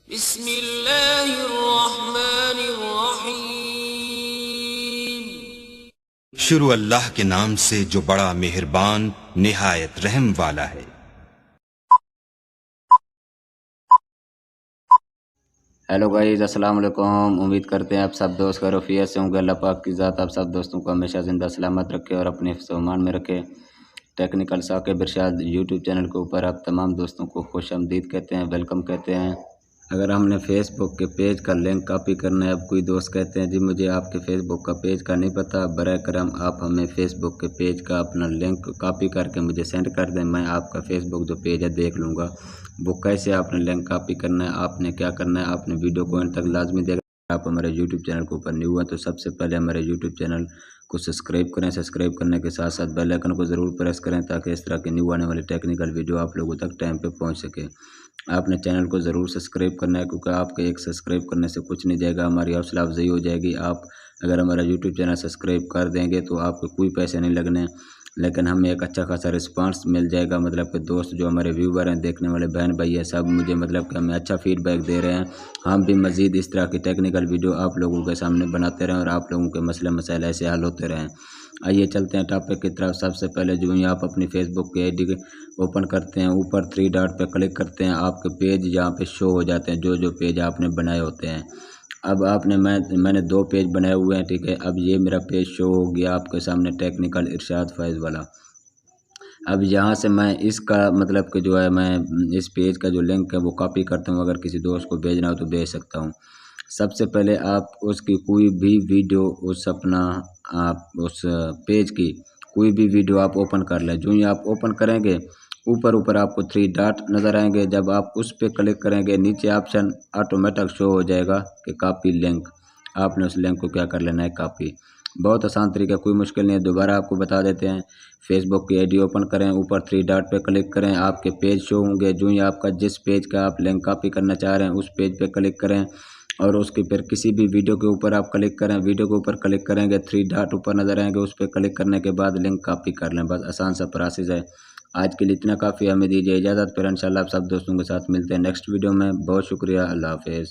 बिस्मिल्लाहिर्रहमानिर्रहीम। शुरू अल्लाह के नाम से जो बड़ा मेहरबान निहायत रहम वाला है। हेलो गाइस, अस्सलाम वालेकुम। उम्मीद करते हैं आप सब दोस्त खैरियत से होंगे। अल्लाह पाक की ज़ात आप सब दोस्तों को हमेशा ज़िंदा सलामत रखे और अपने हिफ्ज़-ओ-अमान में रखे। टेक्निकल साकिब इरशाद यूट्यूब चैनल के ऊपर आप तमाम दोस्तों को खुशामदीद कहते हैं, वेलकम कहते हैं। अगर हमने फेसबुक के पेज का लिंक कॉपी करना है, अब कोई दोस्त कहते हैं जी मुझे आपके फेसबुक का पेज का नहीं पता, बराए करम आप हमें फेसबुक के पेज का अपना लिंक कॉपी करके मुझे सेंड कर दें। मैं आपका फेसबुक जो पेज है देख लूँगा। वो कैसे आपने लिंक कॉपी करना है, आपने क्या करना है, आपने वीडियो को अंत तक लाजमी देखना। आप हमारे यूट्यूब चैनल के ऊपर न्यू है तो सबसे पहले हमारे यूट्यूब चैनल को सब्सक्राइब करें। सब्सक्राइब करने के साथ साथ बेल आइकन को ज़रूर प्रेस करें ताकि इस तरह की न्यू आने वाली टेक्निकल वीडियो आप लोगों तक टाइम पे पहुंच सके। आपने चैनल को ज़रूर सब्सक्राइब करना है क्योंकि आपके एक सब्सक्राइब करने से कुछ नहीं जाएगा, हमारी हौसला अफजाई हो जाएगी। आप अगर हमारा यूट्यूब चैनल सब्सक्राइब कर देंगे तो आपको कोई पैसे नहीं लगने, लेकिन हमें एक अच्छा खासा रिस्पांस मिल जाएगा। मतलब कि दोस्त जो हमारे व्यूवर हैं, देखने वाले बहन भाई हैं, सब मुझे मतलब कि हमें अच्छा फीडबैक दे रहे हैं। हम भी मज़ीद इस तरह की टेक्निकल वीडियो आप लोगों के सामने बनाते रहें और आप लोगों के मसले मसाइल ऐसे हल होते रहें। आइए चलते हैं टॉपिक की तरफ। सबसे पहले जो ही आप अपनी फेसबुक की आईडी ओपन करते हैं, ऊपर थ्री डॉट पे क्लिक करते हैं, आपके पेज यहाँ पे शो हो जाते हैं, जो पेज आपने बनाए होते हैं। अब मैंने 2 पेज बनाए हुए हैं, ठीक है। अब ये मेरा पेज शो हो गया आपके सामने, टेक्निकल इरशाद फैज़ वाला। अब यहाँ से मैं इसका मतलब कि जो है मैं इस पेज का जो लिंक है वो कॉपी करता हूँ। अगर किसी दोस्त को भेजना हो तो भेज सकता हूँ। सबसे पहले आप उसकी कोई भी वीडियो आप उस पेज की कोई भी वीडियो आप ओपन कर लें। जो ही आप ओपन करेंगे ऊपर आपको 3 डॉट नज़र आएंगे। जब आप उस पर क्लिक करेंगे नीचे ऑप्शन ऑटोमेटिक शो हो जाएगा कि कॉपी लिंक। आपने उस लिंक को क्या कर लेना है, कॉपी। बहुत आसान तरीका, कोई मुश्किल नहीं है। दोबारा आपको बता देते हैं। फेसबुक की आईडी ओपन करें, ऊपर 3 डॉट पे क्लिक करें, आपके पेज शो होंगे। जो ही आपका जिस पेज का आप लिंक कॉपी करना चाह रहे हैं उस पेज पे क्लिक करें और उसके फिर किसी भी वीडियो के ऊपर आप क्लिक करें। वीडियो के ऊपर क्लिक करेंगे, 3 डॉट ऊपर नज़र आएंगे, उस पर क्लिक करने के बाद लिंक कॉपी कर लें। बस आसान सा प्रोसेस है। आज के लिए इतना काफ़ी, हमें दीजिए इजाज़त। फिर इंशाल्लाह आप सब दोस्तों के साथ मिलते हैं नेक्स्ट वीडियो में। बहुत शुक्रिया, अल्लाह हाफिज़।